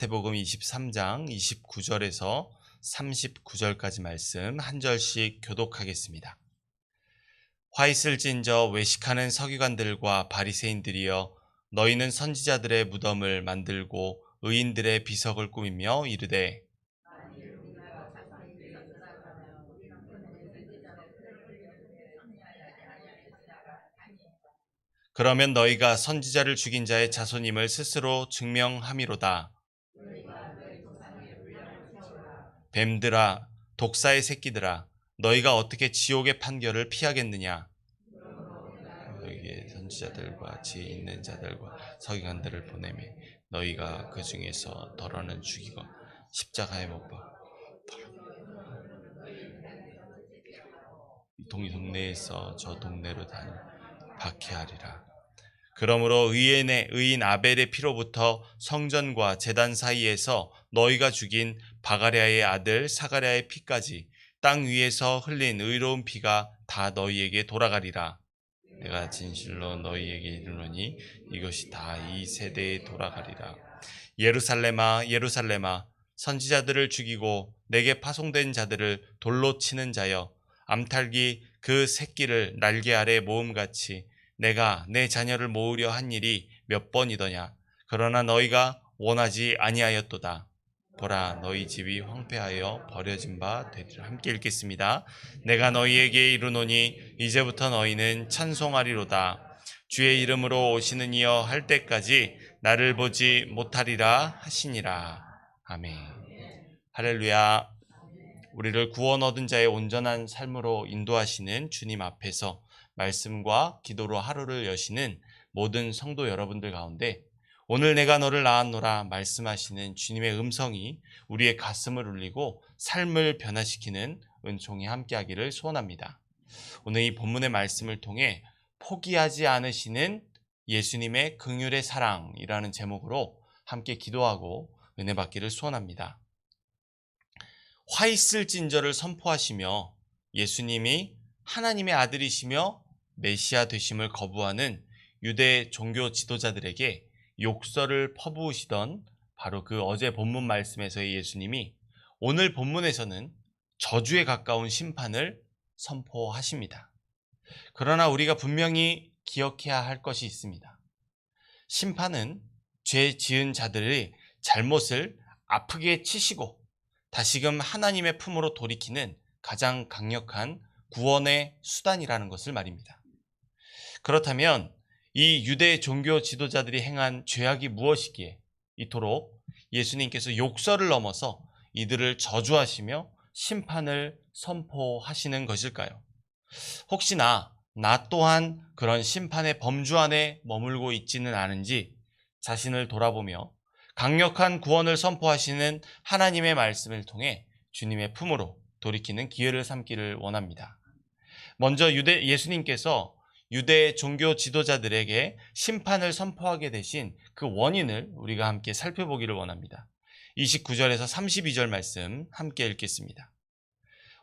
마태복음 23장 29절에서 39절까지 말씀 한 절씩 교독하겠습니다. 화 있을진저 외식하는 서기관들과 바리새인들이여, 너희는 선지자들의 무덤을 만들고 의인들의 비석을 꾸미며 이르되 그러면 너희가 선지자를 죽인 자의 자손임을 스스로 증명함이로다. 뱀들아, 독사의 새끼들아, 너희가 어떻게 지옥의 판결을 피하겠느냐? 너희에게 선지자들과 지혜 있는 자들과 서기관들을 보내매 너희가 그 중에서 덜어는 죽이고 십자가에 못 박아 이 동네에서 저 동네로 다니 박해하리라. 그러므로 의인 아벨의 피로부터 성전과 제단 사이에서 너희가 죽인 바가랴의 아들 사가랴의 피까지 땅 위에서 흘린 의로운 피가 다 너희에게 돌아가리라. 내가 진실로 너희에게 이르노니 이것이 다 이 세대에 돌아가리라. 예루살렘아, 예루살렘아, 선지자들을 죽이고 내게 파송된 자들을 돌로 치는 자여, 암탉이 그 새끼를 날개 아래 모음같이 내가 내 자녀를 모으려 한 일이 몇 번이더냐. 그러나 너희가 원하지 아니하였도다. 보라, 너희 집이 황폐하여 버려진 바 되리라. 함께 읽겠습니다. 내가 너희에게 이르노니 이제부터 너희는 찬송하리로다. 주의 이름으로 오시는 이여 할 때까지 나를 보지 못하리라 하시니라. 아멘. 할렐루야. 우리를 구원 얻은 자의 온전한 삶으로 인도하시는 주님 앞에서 말씀과 기도로 하루를 여시는 모든 성도 여러분들 가운데 오늘 내가 너를 낳았노라 말씀하시는 주님의 음성이 우리의 가슴을 울리고 삶을 변화시키는 은총이 함께하기를 소원합니다. 오늘 이 본문의 말씀을 통해 포기하지 않으시는 예수님의 긍휼의 사랑이라는 제목으로 함께 기도하고 은혜 받기를 소원합니다. 화 있을진저를 선포하시며 예수님이 하나님의 아들이시며 메시아 되심을 거부하는 유대 종교 지도자들에게 욕설을 퍼부으시던 바로 그 어제 본문 말씀에서의 예수님이 오늘 본문에서는 저주에 가까운 심판을 선포하십니다. 그러나 우리가 분명히 기억해야 할 것이 있습니다. 심판은 죄 지은 자들의 잘못을 아프게 치시고 다시금 하나님의 품으로 돌이키는 가장 강력한 구원의 수단이라는 것을 말입니다. 그렇다면 이 유대 종교 지도자들이 행한 죄악이 무엇이기에 이토록 예수님께서 욕설을 넘어서 이들을 저주하시며 심판을 선포하시는 것일까요? 혹시나 나 또한 그런 심판의 범주 안에 머물고 있지는 않은지 자신을 돌아보며 강력한 구원을 선포하시는 하나님의 말씀을 통해 주님의 품으로 돌이키는 기회를 삼기를 원합니다. 먼저 예수님께서 유대 종교 지도자들에게 심판을 선포하게 되신 그 원인을 우리가 함께 살펴보기를 원합니다. 29절에서 32절 말씀 함께 읽겠습니다.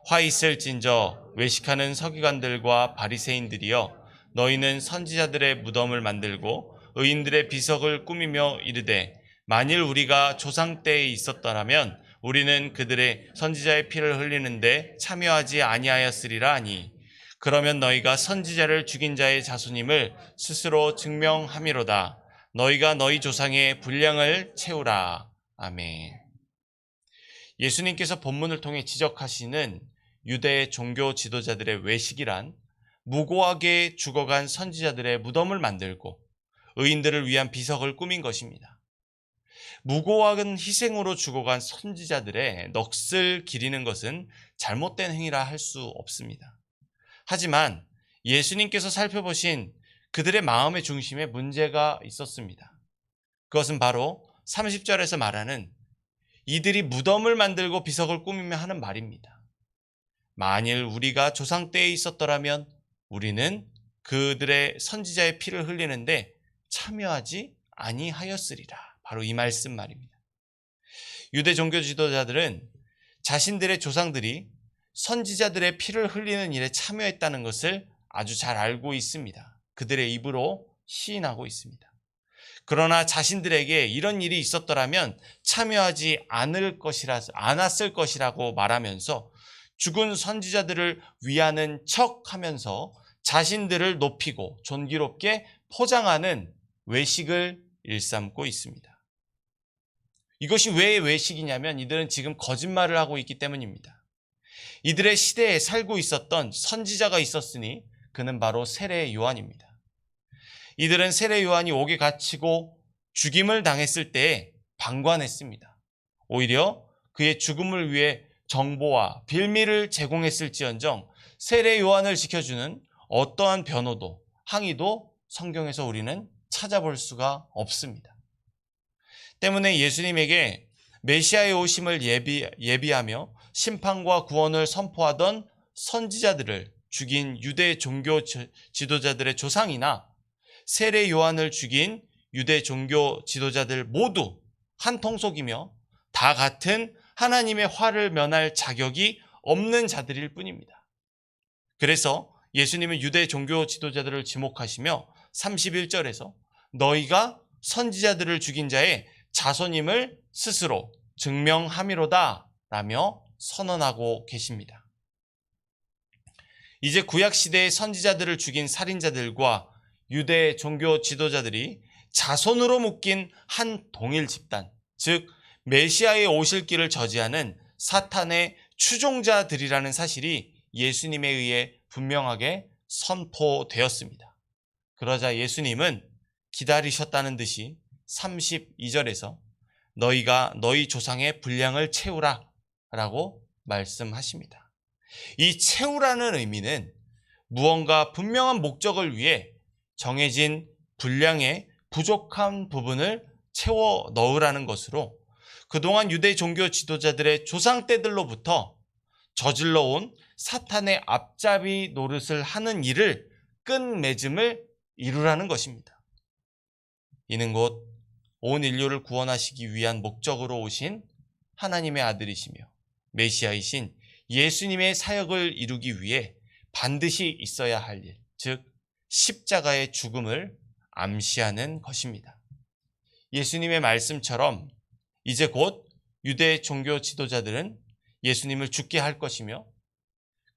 화 있을진저 외식하는 서기관들과 바리새인들이여, 너희는 선지자들의 무덤을 만들고 의인들의 비석을 꾸미며 이르되 만일 우리가 조상 때에 있었더라면 우리는 그들의 선지자의 피를 흘리는데 참여하지 아니하였으리라 하니, 그러면 너희가 선지자를 죽인 자의 자손임을 스스로 증명함이로다. 너희가 너희 조상의 분량을 채우라. 아멘. 예수님께서 본문을 통해 지적하시는 유대 종교 지도자들의 외식이란 무고하게 죽어간 선지자들의 무덤을 만들고 의인들을 위한 비석을 꾸민 것입니다. 무고한 희생으로 죽어간 선지자들의 넋을 기리는 것은 잘못된 행위라 할 수 없습니다. 하지만 예수님께서 살펴보신 그들의 마음의 중심에 문제가 있었습니다. 그것은 바로 30절에서 말하는 이들이 무덤을 만들고 비석을 꾸미며 하는 말입니다. 만일 우리가 조상 때에 있었더라면 우리는 그들의 선지자의 피를 흘리는데 참여하지 아니하였으리라. 바로 이 말씀 말입니다. 유대 종교 지도자들은 자신들의 조상들이 선지자들의 피를 흘리는 일에 참여했다는 것을 아주 잘 알고 있습니다. 그들의 입으로 시인하고 있습니다. 그러나 자신들에게 이런 일이 있었더라면 참여하지 않았을 것이라고 말하면서 죽은 선지자들을 위하는 척하면서 자신들을 높이고 존귀롭게 포장하는 외식을 일삼고 있습니다. 이것이 왜 외식이냐면 이들은 지금 거짓말을 하고 있기 때문입니다. 이들의 시대에 살고 있었던 선지자가 있었으니 그는 바로 세례 요한입니다. 이들은 세례 요한이 옥에 갇히고 죽임을 당했을 때에 방관했습니다. 오히려 그의 죽음을 위해 정보와 빌미를 제공했을지언정 세례 요한을 지켜주는 어떠한 변호도 항의도 성경에서 우리는 찾아볼 수가 없습니다. 때문에 예수님에게 메시아의 오심을 예비하며 심판과 구원을 선포하던 선지자들을 죽인 유대 종교 지도자들의 조상이나 세례 요한을 죽인 유대 종교 지도자들 모두 한 통속이며 다 같은 하나님의 화를 면할 자격이 없는 자들일 뿐입니다. 그래서 예수님은 유대 종교 지도자들을 지목하시며 31절에서 너희가 선지자들을 죽인 자의 자손임을 스스로 증명함이로다 라며 선언하고 계십니다. 이제 구약시대의 선지자들을 죽인 살인자들과 유대 종교 지도자들이 자손으로 묶인 한 동일 집단, 즉 메시아의 오실 길을 저지하는 사탄의 추종자들이라는 사실이 예수님에 의해 분명하게 선포되었습니다. 그러자 예수님은 기다리셨다는 듯이 32절에서 너희가 너희 조상의 분량을 채우라 라고 말씀하십니다. 이 채우라는 의미는 무언가 분명한 목적을 위해 정해진 분량의 부족한 부분을 채워 넣으라는 것으로 그동안 유대 종교 지도자들의 조상 때들로부터 저질러온 사탄의 앞잡이 노릇을 하는 일을 끝맺음을 이루라는 것입니다. 이는 곧 온 인류를 구원하시기 위한 목적으로 오신 하나님의 아들이시며 메시아이신 예수님의 사역을 이루기 위해 반드시 있어야 할 일, 즉 십자가의 죽음을 암시하는 것입니다. 예수님의 말씀처럼 이제 곧 유대 종교 지도자들은 예수님을 죽게 할 것이며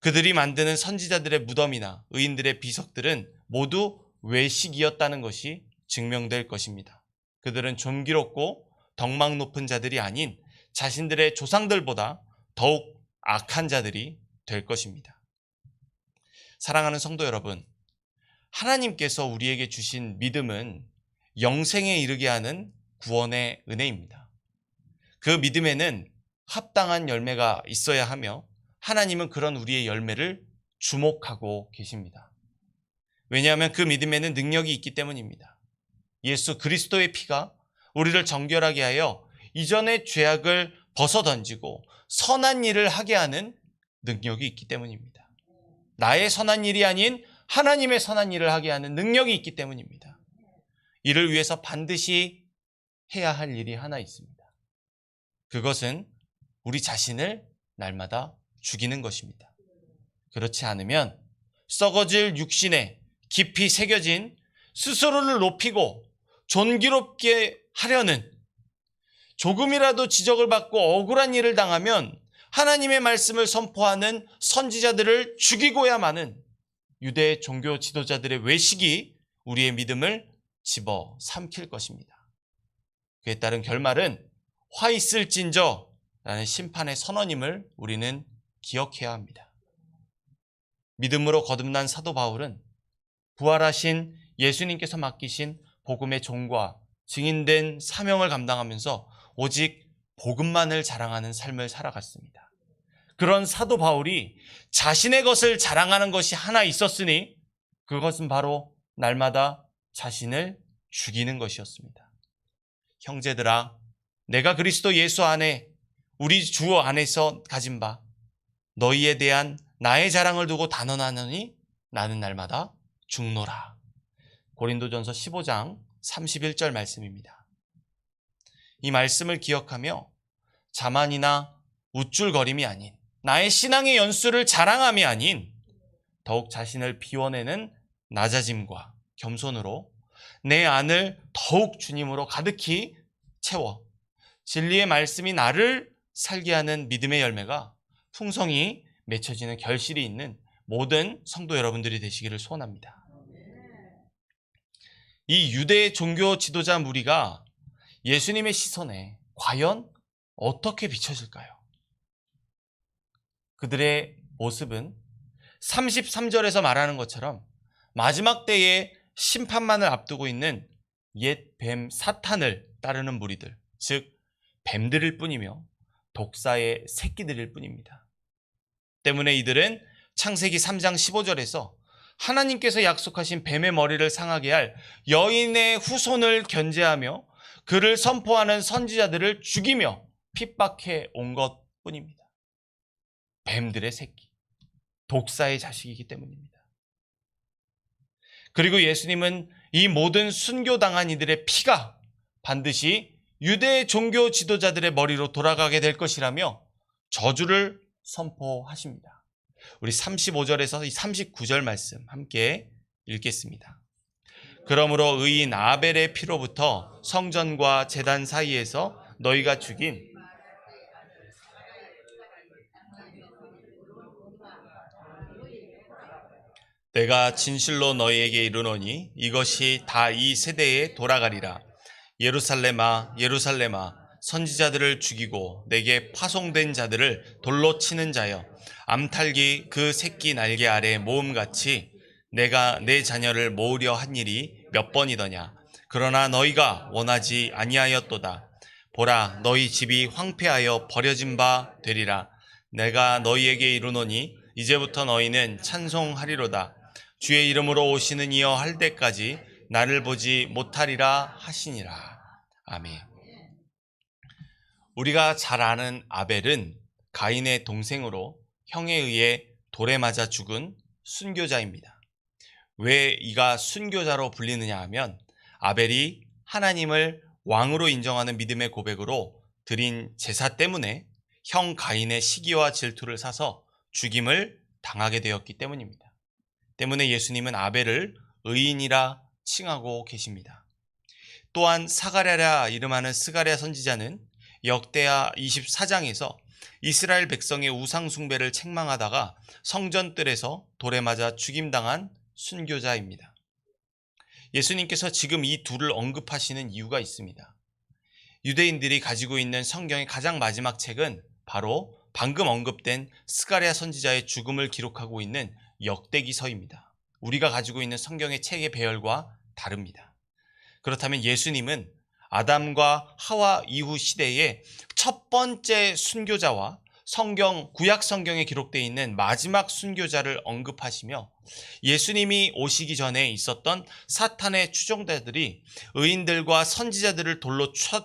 그들이 만드는 선지자들의 무덤이나 의인들의 비석들은 모두 외식이었다는 것이 증명될 것입니다. 그들은 존귀롭고 덕망 높은 자들이 아닌 자신들의 조상들보다 더욱 악한 자들이 될 것입니다. 사랑하는 성도 여러분, 하나님께서 우리에게 주신 믿음은 영생에 이르게 하는 구원의 은혜입니다. 그 믿음에는 합당한 열매가 있어야 하며 하나님은 그런 우리의 열매를 주목하고 계십니다. 왜냐하면 그 믿음에는 능력이 있기 때문입니다. 예수 그리스도의 피가 우리를 정결하게 하여 이전의 죄악을 벗어던지고 선한 일을 하게 하는 능력이 있기 때문입니다. 나의 선한 일이 아닌 하나님의 선한 일을 하게 하는 능력이 있기 때문입니다. 이를 위해서 반드시 해야 할 일이 하나 있습니다. 그것은 우리 자신을 날마다 죽이는 것입니다. 그렇지 않으면 썩어질 육신에 깊이 새겨진 스스로를 높이고 존귀롭게 하려는 조금이라도 지적을 받고 억울한 일을 당하면 하나님의 말씀을 선포하는 선지자들을 죽이고야마는 유대 종교 지도자들의 외식이 우리의 믿음을 집어 삼킬 것입니다. 그에 따른 결말은 화 있을진저 라는 심판의 선언임을 우리는 기억해야 합니다. 믿음으로 거듭난 사도 바울은 부활하신 예수님께서 맡기신 복음의 종과 증인된 사명을 감당하면서 오직 복음만을 자랑하는 삶을 살아갔습니다. 그런 사도 바울이 자신의 것을 자랑하는 것이 하나 있었으니 그것은 바로 날마다 자신을 죽이는 것이었습니다. 형제들아, 내가 그리스도 예수 안에 우리 주 안에서 가진 바 너희에 대한 나의 자랑을 두고 단언하노니 나는 날마다 죽노라. 고린도전서 15장 31절 말씀입니다. 이 말씀을 기억하며 자만이나 우쭐거림이 아닌 나의 신앙의 연수를 자랑함이 아닌 더욱 자신을 비워내는 낮아짐과 겸손으로 내 안을 더욱 주님으로 가득히 채워 진리의 말씀이 나를 살게 하는 믿음의 열매가 풍성히 맺혀지는 결실이 있는 모든 성도 여러분들이 되시기를 소원합니다. 이 유대 종교 지도자 무리가 예수님의 시선에 과연 어떻게 비춰질까요? 그들의 모습은 33절에서 말하는 것처럼 마지막 때에 심판만을 앞두고 있는 옛 뱀 사탄을 따르는 무리들, 즉 뱀들일 뿐이며 독사의 새끼들일 뿐입니다. 때문에 이들은 창세기 3장 15절에서 하나님께서 약속하신 뱀의 머리를 상하게 할 여인의 후손을 견제하며 그를 선포하는 선지자들을 죽이며 핍박해 온 것뿐입니다. 뱀들의 새끼, 독사의 자식이기 때문입니다. 그리고 예수님은 이 모든 순교당한 이들의 피가 반드시 유대 종교 지도자들의 머리로 돌아가게 될 것이라며 저주를 선포하십니다. 우리 35절에서 39절 말씀 함께 읽겠습니다. 그러므로 의인 아벨의 피로부터 성전과 제단 사이에서 너희가 죽인 내가 진실로 너희에게 이르노니 이것이 다 이 세대에 돌아가리라. 예루살렘아 예루살렘아 선지자들을 죽이고 내게 파송된 자들을 돌로 치는 자여 암탉이 그 새끼 날개 아래 모음같이 내가 내 자녀를 모으려 한 일이 몇 번이더냐. 그러나 너희가 원하지 아니하였도다. 보라 너희 집이 황폐하여 버려진 바 되리라. 내가 너희에게 이르노니 이제부터 너희는 찬송하리로다. 주의 이름으로 오시는 이여 할 때까지 나를 보지 못하리라 하시니라. 아멘. 우리가 잘 아는 아벨은 가인의 동생으로 형에 의해 돌에 맞아 죽은 순교자입니다. 왜 이가 순교자로 불리느냐 하면 아벨이 하나님을 왕으로 인정하는 믿음의 고백으로 드린 제사 때문에 형 가인의 시기와 질투를 사서 죽임을 당하게 되었기 때문입니다. 때문에 예수님은 아벨을 의인이라 칭하고 계십니다. 또한 사가랴라 이름하는 스가랴 선지자는 역대하 24장에서 이스라엘 백성의 우상 숭배를 책망하다가 성전뜰에서 돌에 맞아 죽임당한 순교자입니다. 예수님께서 지금 이 둘을 언급하시는 이유가 있습니다. 유대인들이 가지고 있는 성경의 가장 마지막 책은 바로 방금 언급된 스가랴 선지자의 죽음을 기록하고 있는 역대기서입니다. 우리가 가지고 있는 성경의 책의 배열과 다릅니다. 그렇다면 예수님은 아담과 하와 이후 시대의 첫 번째 순교자와 구약 성경에 기록되어 있는 마지막 순교자를 언급하시며 예수님이 오시기 전에 있었던 사탄의 추종자들이 의인들과 선지자들을 돌로 쳐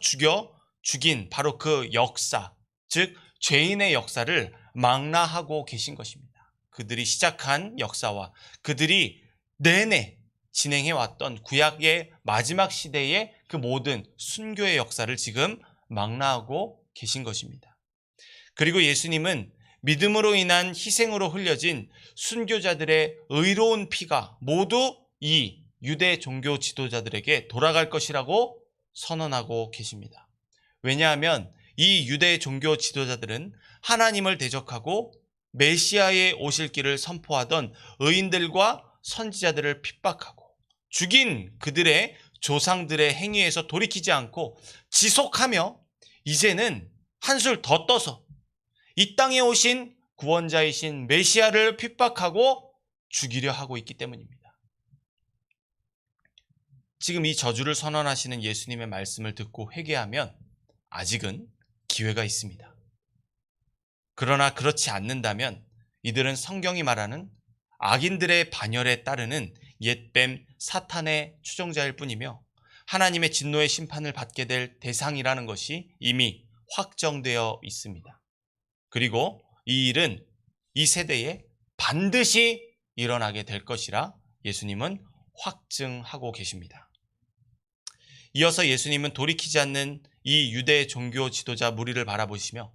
죽인 바로 그 역사, 즉 죄인의 역사를 망라하고 계신 것입니다. 그들이 시작한 역사와 그들이 내내 진행해왔던 구약의 마지막 시대의 그 모든 순교의 역사를 지금 망라하고 계신 것입니다. 그리고 예수님은 믿음으로 인한 희생으로 흘려진 순교자들의 의로운 피가 모두 이 유대 종교 지도자들에게 돌아갈 것이라고 선언하고 계십니다. 왜냐하면 이 유대 종교 지도자들은 하나님을 대적하고 메시아의 오실 길을 선포하던 의인들과 선지자들을 핍박하고 죽인 그들의 조상들의 행위에서 돌이키지 않고 지속하며 이제는 한술 더 떠서 이 땅에 오신 구원자이신 메시아를 핍박하고 죽이려 하고 있기 때문입니다. 지금 이 저주를 선언하시는 예수님의 말씀을 듣고 회개하면 아직은 기회가 있습니다. 그러나 그렇지 않는다면 이들은 성경이 말하는 악인들의 반열에 따르는 옛뱀 사탄의 추종자일 뿐이며 하나님의 진노의 심판을 받게 될 대상이라는 것이 이미 확정되어 있습니다. 그리고 이 일은 이 세대에 반드시 일어나게 될 것이라 예수님은 확증하고 계십니다. 이어서 예수님은 돌이키지 않는 이 유대 종교 지도자 무리를 바라보시며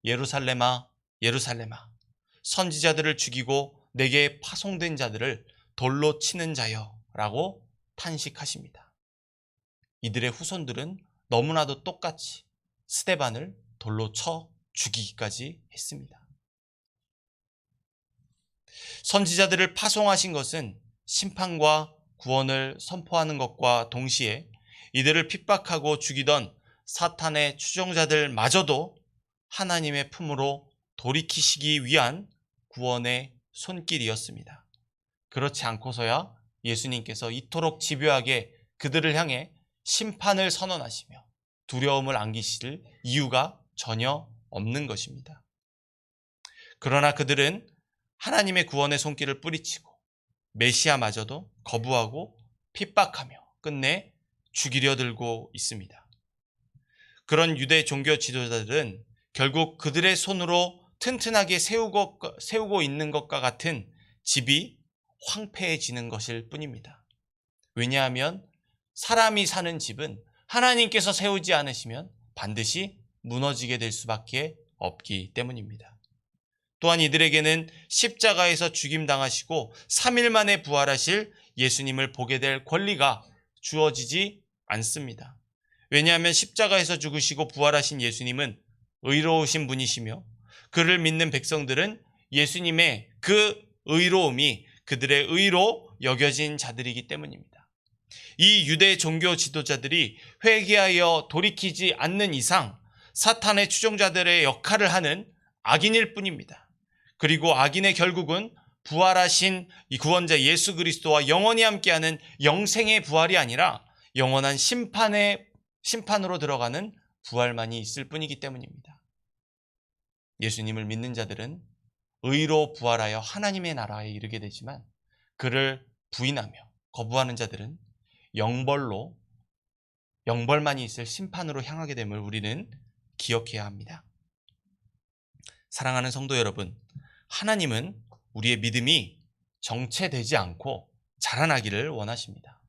예루살렘아 예루살렘아 선지자들을 죽이고 내게 파송된 자들을 돌로 치는 자여 라고 탄식하십니다. 이들의 후손들은 너무나도 똑같이 스데반을 돌로 쳐 죽이기까지 했습니다. 선지자들을 파송하신 것은 심판과 구원을 선포하는 것과 동시에 이들을 핍박하고 죽이던 사탄의 추종자들마저도 하나님의 품으로 돌이키시기 위한 구원의 손길이었습니다. 그렇지 않고서야 예수님께서 이토록 집요하게 그들을 향해 심판을 선언하시며 두려움을 안기실 이유가 전혀 없는 것입니다. 그러나 그들은 하나님의 구원의 손길을 뿌리치고 메시아마저도 거부하고 핍박하며 끝내 죽이려 들고 있습니다. 그런 유대 종교 지도자들은 결국 그들의 손으로 튼튼하게 세우고 있는 것과 같은 집이 황폐해지는 것일 뿐입니다. 왜냐하면 사람이 사는 집은 하나님께서 세우지 않으시면 반드시 무너지게 될 수밖에 없기 때문입니다. 또한 이들에게는 십자가에서 죽임당하시고 3일 만에 부활하실 예수님을 보게 될 권리가 주어지지 않습니다. 왜냐하면 십자가에서 죽으시고 부활하신 예수님은 의로우신 분이시며 그를 믿는 백성들은 예수님의 그 의로움이 그들의 의로 여겨진 자들이기 때문입니다. 이 유대 종교 지도자들이 회개하여 돌이키지 않는 이상 사탄의 추종자들의 역할을 하는 악인일 뿐입니다. 그리고 악인의 결국은 부활하신 이 구원자 예수 그리스도와 영원히 함께하는 영생의 부활이 아니라 영원한 심판으로 들어가는 부활만이 있을 뿐이기 때문입니다. 예수님을 믿는 자들은 의로 부활하여 하나님의 나라에 이르게 되지만 그를 부인하며 거부하는 자들은 영벌만이 있을 심판으로 향하게 됨을 우리는 기억해야 합니다. 사랑하는 성도 여러분, 하나님은 우리의 믿음이 정체되지 않고 자라나기를 원하십니다.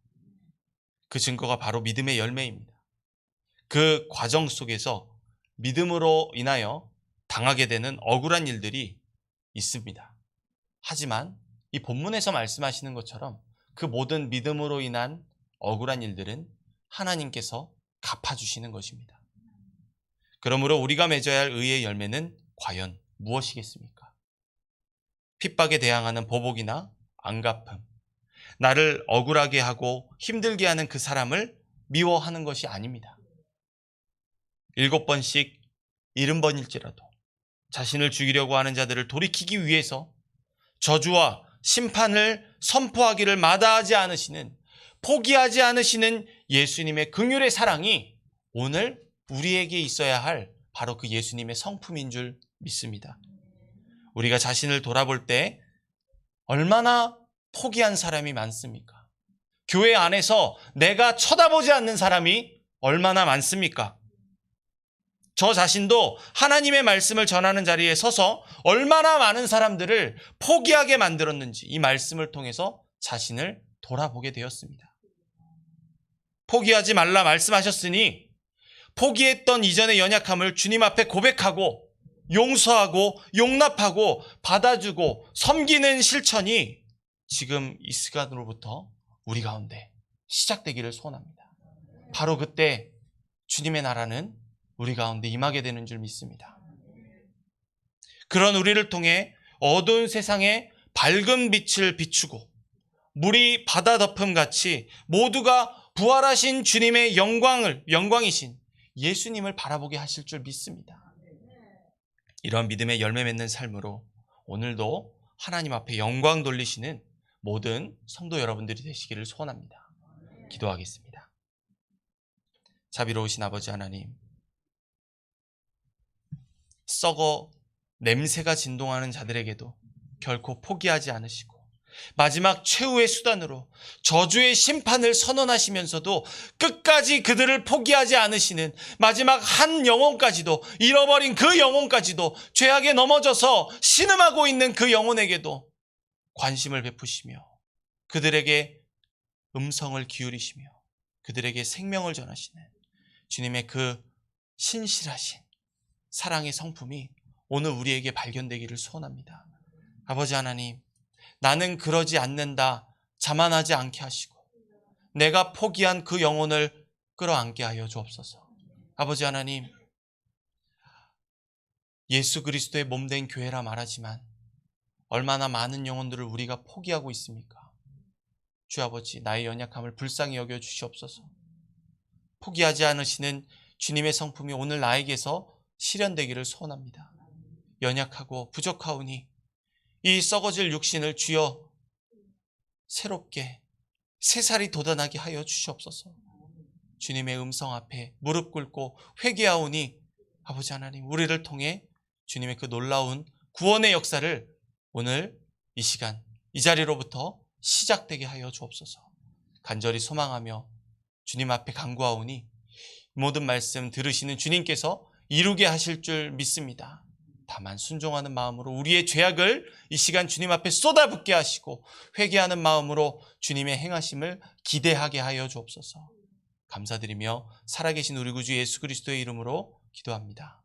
그 증거가 바로 믿음의 열매입니다. 그 과정 속에서 믿음으로 인하여 당하게 되는 억울한 일들이 있습니다. 하지만 이 본문에서 말씀하시는 것처럼 그 모든 믿음으로 인한 억울한 일들은 하나님께서 갚아주시는 것입니다. 그러므로 우리가 맺어야 할 의의 열매는 과연 무엇이겠습니까? 핍박에 대항하는 보복이나 안갚음, 나를 억울하게 하고 힘들게 하는 그 사람을 미워하는 것이 아닙니다. 7번씩 70번일지라도 자신을 죽이려고 하는 자들을 돌이키기 위해서 저주와 심판을 선포하기를 마다하지 않으시는, 포기하지 않으시는 예수님의 긍휼의 사랑이 오늘 우리에게 있어야 할 바로 그 예수님의 성품인 줄 믿습니다. 우리가 자신을 돌아볼 때 얼마나 포기한 사람이 많습니까? 교회 안에서 내가 쳐다보지 않는 사람이 얼마나 많습니까? 저 자신도 하나님의 말씀을 전하는 자리에 서서 얼마나 많은 사람들을 포기하게 만들었는지 이 말씀을 통해서 자신을 돌아보게 되었습니다. 포기하지 말라 말씀하셨으니 포기했던 이전의 연약함을 주님 앞에 고백하고 용서하고 용납하고 받아주고 섬기는 실천이 지금 이 시간으로부터 우리 가운데 시작되기를 소원합니다. 바로 그때 주님의 나라는 우리 가운데 임하게 되는 줄 믿습니다. 그런 우리를 통해 어두운 세상에 밝은 빛을 비추고 물이 바다 덮음같이 모두가 부활하신 주님의 영광이신 예수님을 바라보게 하실 줄 믿습니다. 이런 믿음의 열매 맺는 삶으로 오늘도 하나님 앞에 영광 돌리시는 모든 성도 여러분들이 되시기를 소원합니다. 기도하겠습니다. 자비로우신 아버지 하나님, 썩어 냄새가 진동하는 자들에게도 결코 포기하지 않으시고 마지막 최후의 수단으로 저주의 심판을 선언하시면서도 끝까지 그들을 포기하지 않으시는 마지막 한 영혼까지도, 잃어버린 그 영혼까지도, 죄악에 넘어져서 신음하고 있는 그 영혼에게도 관심을 베푸시며 그들에게 음성을 기울이시며 그들에게 생명을 전하시는 주님의 그 신실하신 사랑의 성품이 오늘 우리에게 발견되기를 소원합니다. 아버지 하나님, 나는 그러지 않는다 자만하지 않게 하시고 내가 포기한 그 영혼을 끌어안게 하여 주옵소서. 아버지 하나님, 예수 그리스도의 몸된 교회라 말하지만 얼마나 많은 영혼들을 우리가 포기하고 있습니까? 주 아버지, 나의 연약함을 불쌍히 여겨 주시옵소서. 포기하지 않으시는 주님의 성품이 오늘 나에게서 실현되기를 소원합니다. 연약하고 부족하오니 이 썩어질 육신을 주여 새롭게 새살이 돋아나게 하여 주시옵소서. 주님의 음성 앞에 무릎 꿇고 회개하오니 아버지 하나님, 우리를 통해 주님의 그 놀라운 구원의 역사를 오늘 이 시간 이 자리로부터 시작되게 하여 주옵소서. 간절히 소망하며 주님 앞에 간구하오니 모든 말씀 들으시는 주님께서 이루게 하실 줄 믿습니다. 다만 순종하는 마음으로 우리의 죄악을 이 시간 주님 앞에 쏟아붓게 하시고 회개하는 마음으로 주님의 행하심을 기대하게 하여 주옵소서. 감사드리며 살아계신 우리 구주 예수 그리스도의 이름으로 기도합니다.